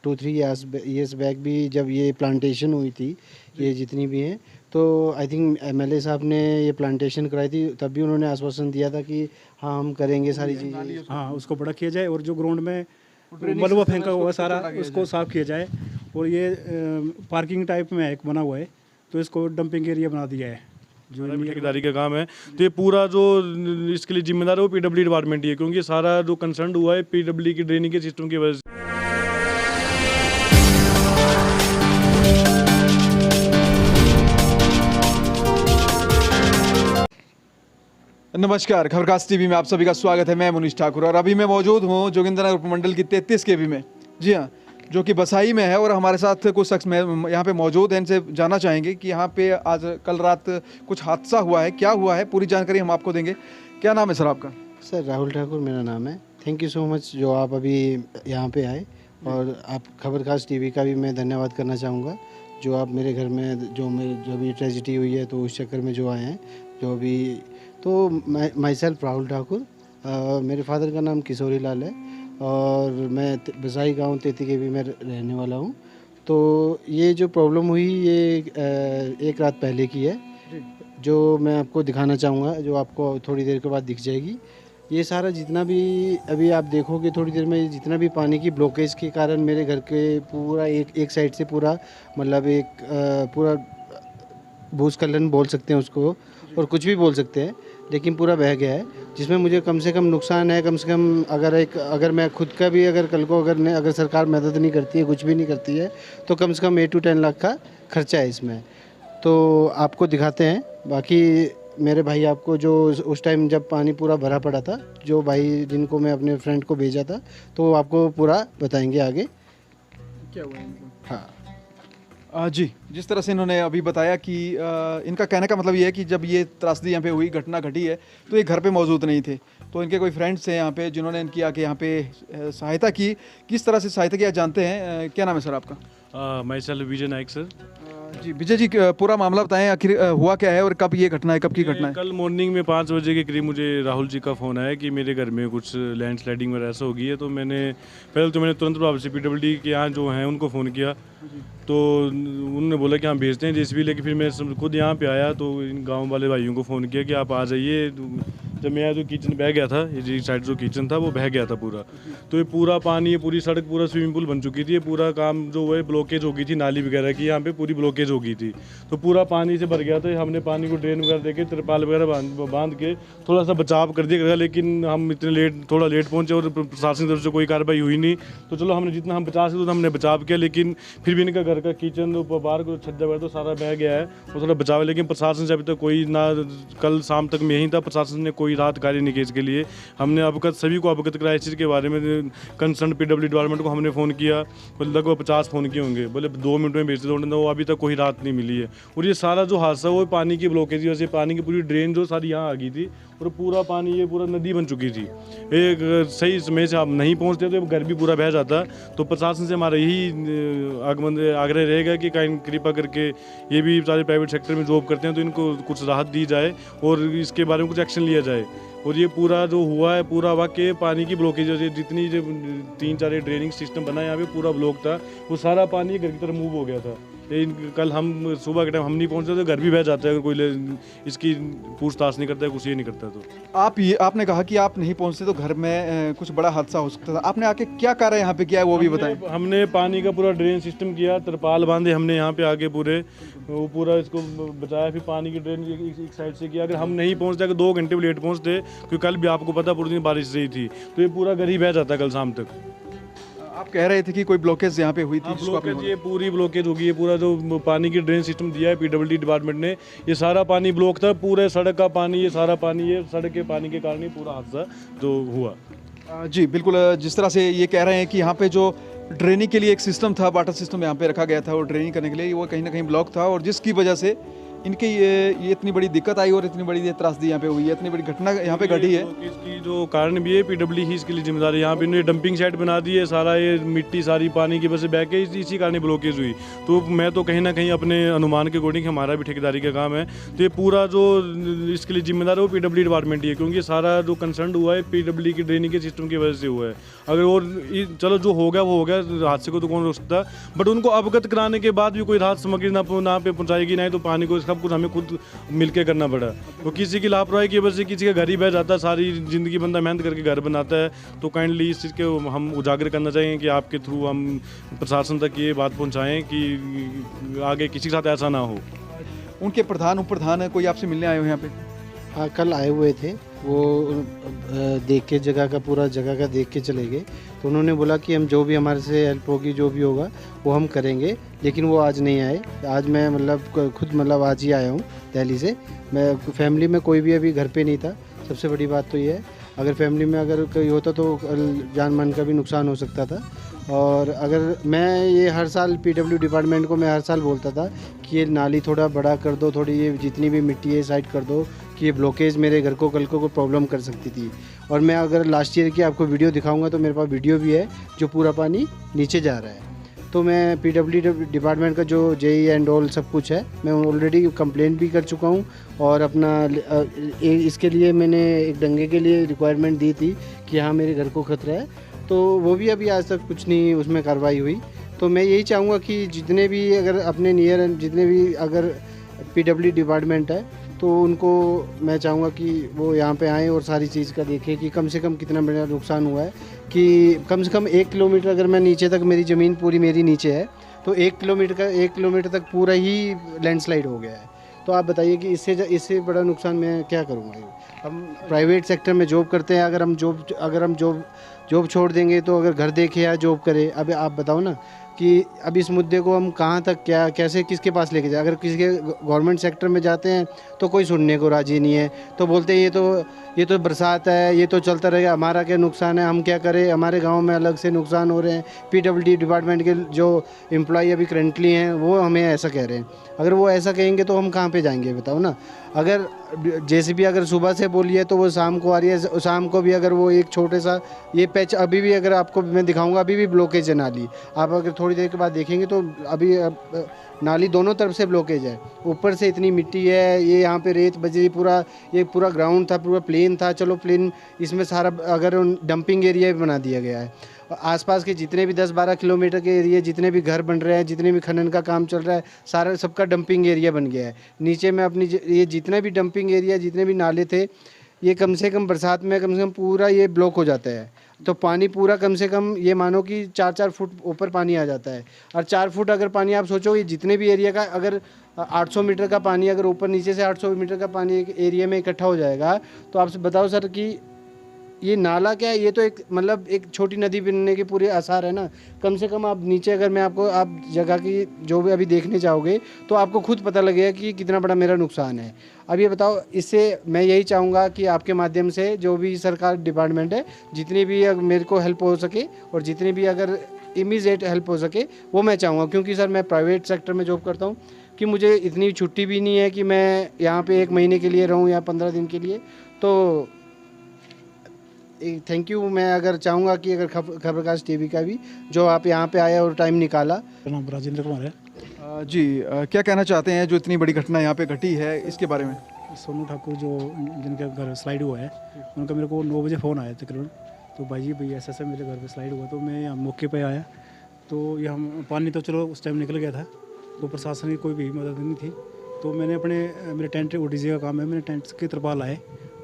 2-3 years back भी जब ये प्लांटेशन हुई थी, ये जितनी भी हैं, तो आई थिंक एमएलए साहब ने ये प्लांटेशन कराई थी, तब भी उन्होंने आश्वासन दिया था कि हाँ हम करेंगे सारी चीज़ें। हाँ, उसको बड़ा किया जाए और जो ग्राउंड में मलबा फेंका हुआ सारा उसको साफ किया जाए। और ये पार्किंग टाइप में एक बना हुआ है, तो इसको डंपिंग एरिया बना दिया है जो ठेकेदारी का काम है। तो ये पूरा जो इसके लिए जिम्मेदार है वो पीडब्ल्यू डिपार्टमेंट ही है, क्योंकि सारा जो कंसर्न हुआ है पीडब्ल्यू की ड्रेनिंग के सिस्टम की वजह से। नमस्कार, खबरकास्ट टीवी में आप सभी का स्वागत है। मैं मुनीश ठाकुर और अभी मैं मौजूद हूँ जोगिंद्रनगर उपमंडल की 33 केवी में, जी हाँ, जो कि बसाई में है। और हमारे साथ कुछ शख्स यहाँ पे मौजूद हैं, इनसे जानना चाहेंगे कि यहाँ पे आज कल रात कुछ हादसा हुआ है, क्या हुआ है, पूरी जानकारी हम आपको देंगे। क्या नाम है सर आपका? सर राहुल ठाकुर मेरा नाम है। थैंक यू सो मच जो आप अभी यहाँ पे आए, और आप खबरकास्ट टीवी का भी मैं धन्यवाद करना चाहूँगा जो आप मेरे घर में जो भी ट्रेजिडी हुई है तो उस चक्कर में जो आए हैं, जो भी। तो माई सेल्फ राहुल ठाकुर, मेरे फादर का नाम किशोरी लाल है और मैं बसाई गांव 33 केवी में रहने वाला हूं। तो ये जो प्रॉब्लम हुई ये एक रात पहले की है, जो मैं आपको दिखाना चाहूँगा, जो आपको थोड़ी देर के बाद दिख जाएगी। ये सारा जितना भी अभी आप देखोगे थोड़ी देर में, जितना भी पानी की ब्लॉकेज के कारण मेरे घर के पूरा एक साइड से पूरा मतलब पूरा भूस्खलन बोल सकते हैं उसको, और कुछ भी बोल सकते हैं, लेकिन पूरा बह गया है, जिसमें मुझे कम से कम नुकसान है। कम से कम अगर मैं खुद का भी अगर कल को अगर सरकार मदद नहीं करती है, कुछ भी नहीं करती है, तो कम से कम 8 to 10 लाख का खर्चा है इसमें। तो आपको दिखाते हैं। बाकी मेरे भाई आपको जो उस टाइम जब पानी पूरा भरा पड़ा था, जो भाई जिनको मैं अपने फ्रेंड को भेजा था, तो वो आपको पूरा बताएंगे आगे क्या हुआ? हाँ जी, जिस तरह से इन्होंने अभी बताया कि इनका कहने का मतलब ये है कि जब ये त्रासदी यहाँ पे हुई, घटना घटी है, तो ये घर पे मौजूद नहीं थे। तो इनके कोई फ्रेंड्स हैं यहाँ पे जिन्होंने इनकी आके यहाँ पे सहायता की। किस तरह से सहायता किया जानते हैं। क्या नाम है सर आपका? My self Vijay Nayak sir. जी विजय जी, पूरा मामला बताएं, आखिर हुआ क्या है और कब ये घटना है, कब की घटना है? कल मॉर्निंग में 5 बजे के करीब मुझे राहुल जी का फ़ोन आया कि मेरे घर में कुछ लैंडस्लाइडिंग वगैरह ऐसा हो गई है। तो मैंने तुरंत प्रभाव से पीडब्ल्यूडी के यहाँ जो हैं उनको फ़ोन किया, तो उन्होंने बोला कि हम भेजते हैं जेसीबी लेके। फिर मैं खुद यहाँ पे आया, तो इन गांव वाले भाइयों को फ़ोन किया कि आप आ जाइए। जब मैं आया तो किचन बह गया था, ये साइड जो किचन था वो बह गया था पूरा। तो ये पूरा पानी, ये पूरी सड़क पूरा स्विमिंग पूल बन चुकी थी। ये पूरा काम जो है ब्लॉकेज हो गई थी, नाली वगैरह की यहाँ पे पूरी ब्लॉकेज हो गई थी। तो पूरा पानी से भर गया था। हमने पानी को ड्रेन वगैरह देके तिरपाल वगैरह बांध के थोड़ा सा बचाव कर दिया, लेकिन हम थोड़ा लेट पहुँचे और प्रशासन की तरफ से कोई कार्रवाई हुई नहीं। तो चलो हमने जितना हम बचा सकते तो हमने बचाव किया, लेकिन फिर भी इनका घर का किचन बाहर को छज्जा वगैरह तो सारा बह गया है, वो थोड़ा बचाव है। लेकिन प्रशासन से अभी तक कोई ना, कल शाम तक में यही था, प्रशासन ने कोई राहत कार्य नहीं किया इसके लिए। हमने सभी को अवगत कराया इस चीज़ के बारे में। कंसर्न पीडब्ल्यू डिपार्टमेंट को हमने फ़ोन किया, लगभग 50 फ़ोन किए होंगे, बोले 2 मिनट में भेजते दो, वो अभी तक कोई राहत नहीं मिली है। और ये सारा जो हादसा वो पानी की ब्लॉकेज की वजह से, पानी की पूरी ड्रेन जो सारी यहाँ आ गई थी और पूरा पानी ये पूरा नदी बन चुकी थी। एक सही समय से आप नहीं पहुँचते तो घर भी पूरा बह जाता। तो प्रशासन से हमारा यही आग्रह रहेगा कि कृपा करके ये भी सारे प्राइवेट सेक्टर में जॉब करते हैं तो इनको कुछ राहत दी जाए और इसके बारे में कुछ एक्शन लिया जाए। और ये पूरा जो हुआ है पूरा वाकई पानी की ब्लॉकेज, जितनी जो 3-4 ड्रेनिंग सिस्टम बना यहाँ पे पूरा ब्लॉक था, वो सारा पानी घर की तरफ मूव हो गया था। कल हम सुबह के टाइम हम नहीं पहुंचते तो घर भी बह जाता है, अगर कोई इसकी पूछताछ नहीं करता है, कुछ ये नहीं करता। तो आपने कहा कि आप नहीं पहुंचते तो घर में कुछ बड़ा हादसा हो सकता था। आपने आके क्या कार्य यहाँ पे किया है वो भी बताएं। हमने पानी का पूरा ड्रेन सिस्टम किया, तिरपाल बांधे हमने यहाँ पे आके वो पूरा इसको बचाया। फिर पानी की ड्रेन एक साइड से किया। अगर हम नहीं पहुँचते, अगर 2 घंटे भी लेट पहुँचते, क्योंकि कल भी आपको पता पूरी दिन बारिश रही थी, तो ये पूरा घर ही बह जाता कल शाम तक। आप कह रहे थे कि कोई ब्लॉकेज यहाँ पे हुई थी? ब्लॉकेज ये पूरी ब्लॉकेज होगी। ये पूरा जो पानी की ड्रेन सिस्टम दिया है पीडब्ल्यूडी डिपार्टमेंट ने, ये सारा पानी ब्लॉक था, पूरे सड़क का पानी, ये सारा पानी, ये सड़क के पानी के कारण ही पूरा हादसा जो हुआ। जी बिल्कुल, जिस तरह से ये कह रहे हैं कि यहाँ पे जो ड्रेनिंग के लिए एक सिस्टम था, वाटर सिस्टम यहाँ पे रखा गया था और ड्रेनिंग करने के लिए, वो कहीं ना कहीं ब्लॉक था और जिसकी वजह से इनकी ये इतनी बड़ी दिक्कत आई और इतनी बड़ी ये त्रासदी यहाँ पे हुई है, इतनी बड़ी घटना यहाँ पे घटी है। इसकी जो कारण भी है पीडब्ल्यू ही इसके लिए जिम्मेदार है। यहाँ पे इन्होंने डंपिंग साइट बना दी है, सारा ये मिट्टी सारी पानी की वजह से बह के इसी कारण ब्लॉकेज हुई। तो मैं तो कहीं ना कहीं अपने अनुमान के अकॉर्डिंग हमारा भी ठेकेदारी का काम है, तो ये पूरा जो इसके लिए जिम्मेदार है वो पीडब्ल्यू डिपार्टमेंट ही है, क्योंकि सारा जो कंसर्न हुआ है पीडब्ल्यू की ड्रेनिंग के सिस्टम की वजह से हुआ है। अगर और चलो जो हो गया वो हो गया, हादसे को तो कौन रोक सकता, बट उनको अवगत कराने के बाद भी कोई राहत सामग्री ना पे पहुँचाएगी नहीं, तो पानी को सब कुछ हमें खुद मिलके करना पड़ा। तो किसी की लापरवाही की वजह से किसी का घर ही बह जाता है, सारी ज़िंदगी बंदा मेहनत करके घर बनाता है। तो काइंडली इस चीज़ के हम उजागर करना चाहिए कि आपके थ्रू हम प्रशासन तक ये बात पहुंचाएं कि आगे किसी के साथ ऐसा ना हो। उनके प्रधान उप प्रधान है कोई आपसे मिलने आए हुए यहाँ पे? हाँ, कल आए हुए थे वो, देख के जगह का पूरा जगह का देख के चले गए। तो उन्होंने बोला कि हम जो भी हमारे से हेल्प होगी जो भी होगा वो हम करेंगे, लेकिन वो आज नहीं आए। आज मैं मतलब खुद मतलब आज ही आया हूँ दिल्ली से। मैं फैमिली में कोई भी अभी घर पे नहीं था। सबसे बड़ी बात तो ये है, अगर फैमिली में अगर कोई होता तो जान मान का भी नुकसान हो सकता था। और अगर मैं ये हर साल पीडब्ल्यू डिपार्टमेंट को मैं हर साल बोलता था कि ये नाली थोड़ा बड़ा कर दो, थोड़ी ये जितनी भी मिट्टी है साइड कर दो, कि ये ब्लॉकेज मेरे घर को कल को प्रॉब्लम कर सकती थी। और मैं अगर लास्ट ईयर की आपको वीडियो दिखाऊंगा तो मेरे पास वीडियो भी है जो पूरा पानी नीचे जा रहा है। तो मैं पीडब्ल्यू डिपार्टमेंट का जो जेई एंड ऑल सब कुछ है, मैं ऑलरेडी कंप्लेंट भी कर चुका हूँ। और अपना इसके लिए मैंने एक दंगे के लिए रिक्वायरमेंट दी थी कि हाँ मेरे घर को खतरा है, तो वो भी अभी आज तक कुछ नहीं उसमें कार्रवाई हुई। तो मैं यही चाहूँगा कि जितने भी अगर अपने नियर जितने भी अगर पीडब्ल्यू डिपार्टमेंट है तो उनको मैं चाहूँगा कि वो यहाँ पे आएँ और सारी चीज़ का देखें कि कम से कम कितना बड़ा नुकसान हुआ है। कि कम से कम 1 किलोमीटर अगर मैं नीचे तक, मेरी ज़मीन पूरी मेरी नीचे है, तो 1 किलोमीटर तक पूरा ही लैंडस्लाइड हो गया है। तो आप बताइए कि इससे बड़ा नुकसान मैं क्या करूँगा। हम प्राइवेट सेक्टर में जॉब करते हैं, अगर हम जॉब छोड़ देंगे तो अगर घर देखे या जॉब करे, अब आप बताओ ना कि अब इस मुद्दे को हम कहाँ तक कैसे किसके पास लेके जाए। अगर किसी के गवर्नमेंट सेक्टर में जाते हैं तो कोई सुनने को राजी नहीं है, तो बोलते हैं ये तो बरसात है, ये तो चलता रहेगा, हमारा क्या नुकसान है, हम क्या करें, हमारे गांव में अलग से नुकसान हो रहे हैं। पीडब्ल्यूडी डिपार्टमेंट के जो एम्प्लॉय अभी करंटली हैं वो हमें ऐसा कह रहे हैं। अगर वो ऐसा कहेंगे तो हम कहाँ पे जाएंगे बताओ ना। अगर जेसीबी अगर सुबह से बोली है तो वो शाम को आ रही है, शाम को भी अगर वो एक छोटे सा ये पैच अभी भी अगर आपको मैं दिखाऊंगा, अभी भी ब्लॉकेज है नाली। आप अगर थोड़ी देर के बाद देखेंगे तो अभी नाली दोनों तरफ से ब्लॉकेज है। ऊपर से इतनी मिट्टी है, ये यहाँ पे रेत बजरी ये पूरा ग्राउंड था, पूरा प्लेन था। चलो प्लेन, इसमें सारा अगर डंपिंग एरिया भी बना दिया गया है। आसपास के जितने भी 10-12 किलोमीटर के एरिया, जितने भी घर बन रहे हैं, जितने भी खनन का काम चल रहा है, सारा सबका डंपिंग एरिया बन गया है। नीचे में अपनी ये जितने भी डंपिंग एरिया, जितने भी नाले थे, ये कम से कम बरसात में कम से कम पूरा ये ब्लॉक हो जाता है। तो पानी पूरा कम से कम ये मानो कि 4-4 फुट ऊपर पानी आ जाता है। और 4 फुट अगर पानी आप सोचो, ये जितने भी एरिया का अगर 800 मीटर का पानी अगर ऊपर नीचे से 800 मीटर का पानी एक एरिया में इकट्ठा हो जाएगा, तो आपसे बताओ सर कि ये नाला क्या है। ये तो एक मतलब एक छोटी नदी बनने के पूरे आसार है ना। कम से कम आप नीचे अगर मैं आपको आप जगह की जो भी अभी देखने जाओगे तो आपको खुद पता लगेगा कि कितना बड़ा मेरा नुकसान है। अब ये बताओ, इससे मैं यही चाहूँगा कि आपके माध्यम से जो भी सरकार डिपार्टमेंट है, जितनी भी मेरे को हेल्प हो सके और जितनी भी अगर इमीडिएट हेल्प हो सके वो मैं चाहूँगा। क्योंकि सर मैं प्राइवेट सेक्टर में जॉब करता हूँ कि मुझे इतनी छुट्टी भी नहीं है कि मैं यहाँ पे 1 महीने के लिए रहूँ या 15 दिन के लिए। तो थैंक यू। मैं अगर चाहूँगा कि अगर खबरकाश टीवी का भी जो आप यहाँ पे आए और टाइम निकाला। मेरा नाम राजेंद्र कुमार है। जी, क्या कहना चाहते हैं जो इतनी बड़ी घटना यहाँ पे घटी है इसके बारे में? सोनू ठाकुर जो जिनका घर स्लाइड हुआ है, उनका मेरे को 9 बजे फ़ोन आया तकरीबन। तो भाई ऐसा मेरे घर पे स्लाइड हुआ। तो मैं यहाँ मौके पे आया, तो ये हम पानी तो चलो उस टाइम निकल गया था, तो प्रशासन की कोई भी मदद नहीं थी। तो मैंने मेरे टेंट ओडीसी का काम है, मैंने टेंट के तरपाल आए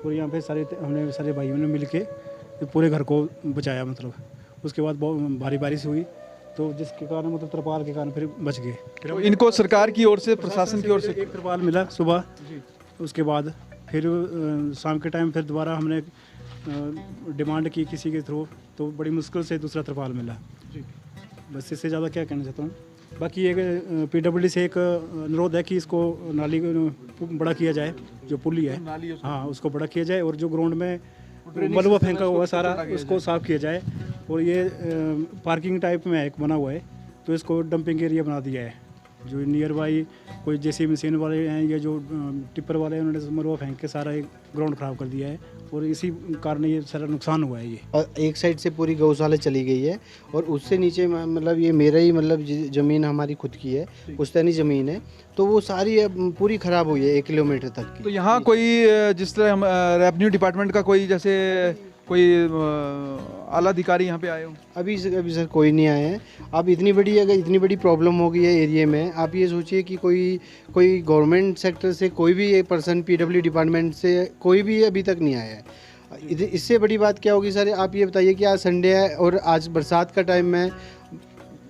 और यहाँ पे हमने सारे भाइयों ने मिल के पूरे घर को बचाया। मतलब उसके बाद बहुत भारी बारिश हुई, तो जिसके कारण मतलब तरपाल के कारण फिर बच गए। तो इनको सरकार की ओर से, प्रशासन की ओर से एक तरपाल मिला सुबह। उसके बाद फिर शाम के टाइम फिर दोबारा हमने डिमांड की किसी के थ्रू, तो बड़ी मुश्किल से दूसरा तरपाल मिला। बस इससे ज़्यादा क्या कहना चाहता हूँ। बाकी एक पीडब्ल्यूडी से एक अनुरोध है कि इसको नाली को बड़ा किया जाए, जो पुली है हाँ उसको बड़ा किया जाए, और जो ग्राउंड में मलबा फेंका हुआ सारा उसको साफ़ किया जाए। और ये पार्किंग टाइप में एक बना हुआ है, तो इसको डंपिंग एरिया बना दिया है। जो नियर बाई कोई जैसी मशीन वाले हैं या जो टिप्पर वाले हैं, उन्होंने मलबा फेंक के सारा एक ग्राउंड ख़राब कर दिया है और इसी कारण ये सारा नुकसान हुआ है ये। और एक साइड से पूरी गौशाला चली गई है और उससे नीचे मतलब ये मेरा ही मतलब ज़मीन हमारी खुद की है, पुश्तैनी ज़मीन है, तो वो सारी अब पूरी ख़राब हुई है 1 किलोमीटर तक की। तो यहाँ कोई जिस तरह हम रेवेन्यू डिपार्टमेंट का कोई जैसे कोई आला अधिकारी यहाँ पे आए हो? अभी सर कोई नहीं आए हैं। अब अगर इतनी बड़ी प्रॉब्लम हो गई है एरिया में, आप ये सोचिए कि कोई गवर्नमेंट सेक्टर से कोई भी एक पर्सन पीडब्ल्यू डिपार्टमेंट से कोई भी अभी तक नहीं आया है। इससे बड़ी बात क्या होगी सर? आप ये बताइए कि आज संडे है और आज बरसात का टाइम है।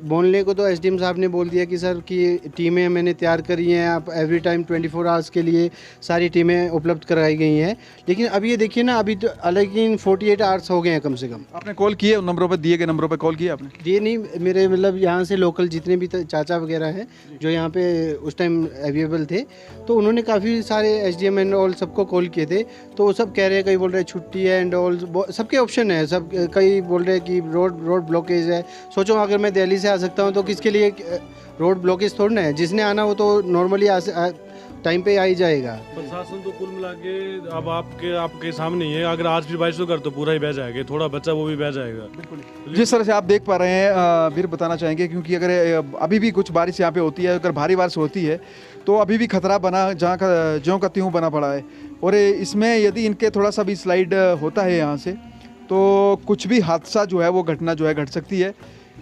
बोलने को तो एसडीएम साहब ने बोल दिया कि सर कि टीमें मैंने तैयार करी हैं, आप एवरी टाइम 24 आवर्स के लिए सारी टीमें उपलब्ध कराई गई हैं, लेकिन अब ये देखिए ना, अभी तो लेकिन 48 आवर्स हो गए हैं कम से कम। आपने कॉल किए उन नंबरों पर, दिए गए नंबरों पर कॉल किया आपने? ये नहीं, मेरे मतलब यहाँ से लोकल जितने भी चाचा वगैरह हैं जो यहाँ पे उस टाइम अवेलेबल थे, तो उन्होंने काफ़ी सारे एसडीएम एंड ऑल सबको कॉल किए थे, तो वो सब कह रहे हैं, कई बोल रहे हैं छुट्टी है एंड ऑल, सबके ऑप्शन है सब। कई बोल रहे हैं कि रोड ब्लॉकेज है। सोचो अगर मैं दिल्ली से आ सकता हूँ तो किसके लिए रोड ब्लॉकेज थोड़ा ना है, जिसने आना वो तो नॉर्मली टाइम पे आ ही जाएगा। प्रशासन तो कुल मिला के अब आपके सामने ही है। अगर आज भी बारिश कर तो पूरा ही बह जाएगा, थोड़ा बच्चा वो भी बह जाएगा। जिस तरह से आप देख पा रहे हैं फिर बताना चाहेंगे, क्योंकि अगर अभी भी कुछ बारिश यहाँ पे होती है, अगर भारी बारिश होती है तो अभी भी खतरा बना, जहाँ का ज्यों का त्यों बना पड़ा है। और इसमें यदि इनके थोड़ा सा भी स्लाइड होता है यहाँ से, तो कुछ भी हादसा जो है वो घटना जो है घट सकती है।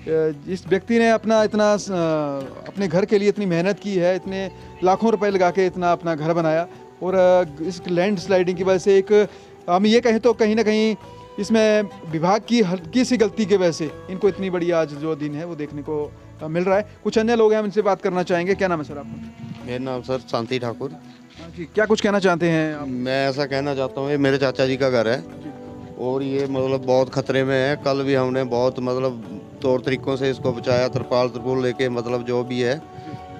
इस व्यक्ति ने अपने घर के लिए इतनी मेहनत की है, इतने लाखों रुपए लगा के इतना अपना घर बनाया, और इस लैंड स्लाइडिंग की वजह से एक हम ये कहें तो कहीं ना कहीं इसमें विभाग की हल्की सी गलती के वजह से इनको इतनी बड़ी आज जो दिन है वो देखने को मिल रहा है। कुछ अन्य लोग हैं, हम इनसे बात करना चाहेंगे। क्या नाम है सर आपका? मेरा नाम सर शांति ठाकुर। जी, क्या कुछ कहना चाहते हैं आप? मैं ऐसा कहना चाहता हूँ, ये मेरे चाचा जी का घर है और ये मतलब बहुत खतरे में है। कल भी हमने बहुत मतलब तौर तरीकों से इसको बचाया, तरपाल लेके, मतलब जो भी है,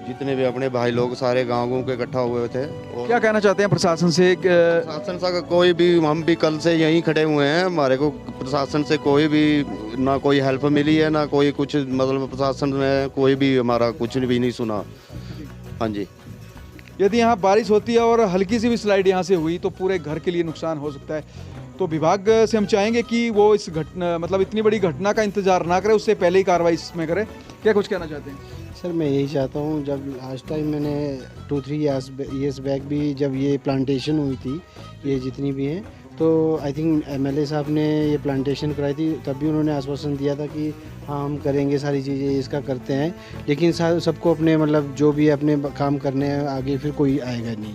जितने भी अपने भाई लोग सारे गाँव के इकट्ठा हुए थे। और क्या कहना चाहते हैं प्रशासन से? प्रशासन से कोई भी, हम भी कल से यहीं खड़े हुए हैं, हमारे को प्रशासन से कोई भी ना कोई हेल्प मिली है, ना कोई कुछ, मतलब प्रशासन ने कोई भी हमारा कुछ भी नहीं सुना। हाँ जी, यदि यहाँ बारिश होती है और हल्की सी भी स्लाइड यहाँ से हुई तो पूरे घर के लिए नुकसान हो सकता है। तो विभाग से हम चाहेंगे कि वो इस घटना, मतलब इतनी बड़ी घटना का इंतजार ना करे, उससे पहले ही कार्रवाई इसमें करे। क्या कुछ कहना चाहते हैं? सर मैं यही चाहता हूँ, जब लास्ट टाइम मैंने 2-3 ईयर्स बैक भी जब ये प्लांटेशन हुई थी, ये जितनी भी हैं, तो आई थिंक एमएलए साहब ने ये प्लांटेशन कराई थी, तब भी उन्होंने आश्वासन दिया था कि हाँ हम करेंगे, सारी चीज़ें इसका करते हैं, लेकिन सबको अपने मतलब जो भी अपने काम करने हैं, आगे फिर कोई आएगा नहीं।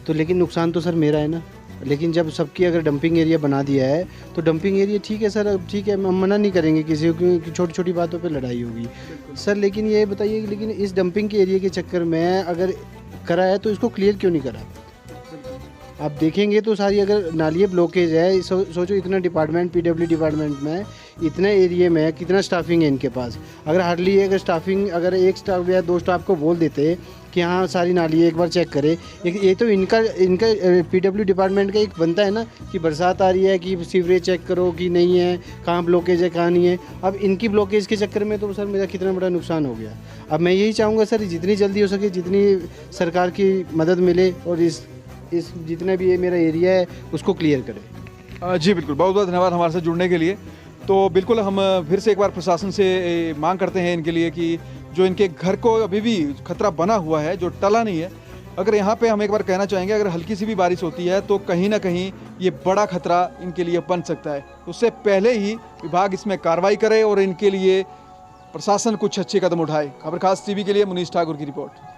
तो लेकिन नुकसान तो सर मेरा है ना। लेकिन जब सबकी अगर डंपिंग एरिया बना दिया है तो डंपिंग एरिया ठीक है सर, अब ठीक है, हम मना नहीं करेंगे किसी को कि छोटी छोटी बातों पे लड़ाई होगी सर, लेकिन ये बताइए कि लेकिन इस डंपिंग के एरिया के चक्कर में अगर करा है तो इसको क्लियर क्यों नहीं करा? आप देखेंगे तो सारी अगर नालियाँ ब्लॉकेज है, सोचो इतना डिपार्टमेंट, पीडब्ल्यू डिपार्टमेंट में इतना एरिया में कितना स्टाफिंग है इनके पास। अगर हार्डली अगर स्टाफिंग, अगर एक स्टाफ या 2 स्टाफ को बोल देते कि हाँ सारी नाली एक बार चेक करे, ये तो इनका पीडब्ल्यू डिपार्टमेंट का एक बनता है ना कि बरसात आ रही है कि सीवरेज चेक करो कि नहीं है, कहाँ ब्लॉकेज है कहाँ नहीं है। अब इनकी ब्लॉकेज के चक्कर में तो सर मेरा कितना बड़ा नुकसान हो गया। अब मैं यही चाहूँगा सर, जितनी जल्दी हो सके जितनी सरकार की मदद मिले और इस जितना भी ये मेरा एरिया है उसको क्लियर करें। जी बिल्कुल, बहुत बहुत धन्यवाद हमारे साथ जुड़ने के लिए। तो बिल्कुल हम फिर से एक बार प्रशासन से मांग करते हैं इनके लिए कि जो इनके घर को अभी भी खतरा बना हुआ है, जो टला नहीं है, अगर यहाँ पे हम एक बार कहना चाहेंगे, अगर हल्की सी भी बारिश होती है तो कहीं ना कहीं ये बड़ा खतरा इनके लिए बन सकता है। उससे पहले ही विभाग इसमें कार्रवाई करे और इनके लिए प्रशासन कुछ अच्छे कदम उठाए। खबर खास टीवी के लिए मुनीश ठाकुर की रिपोर्ट।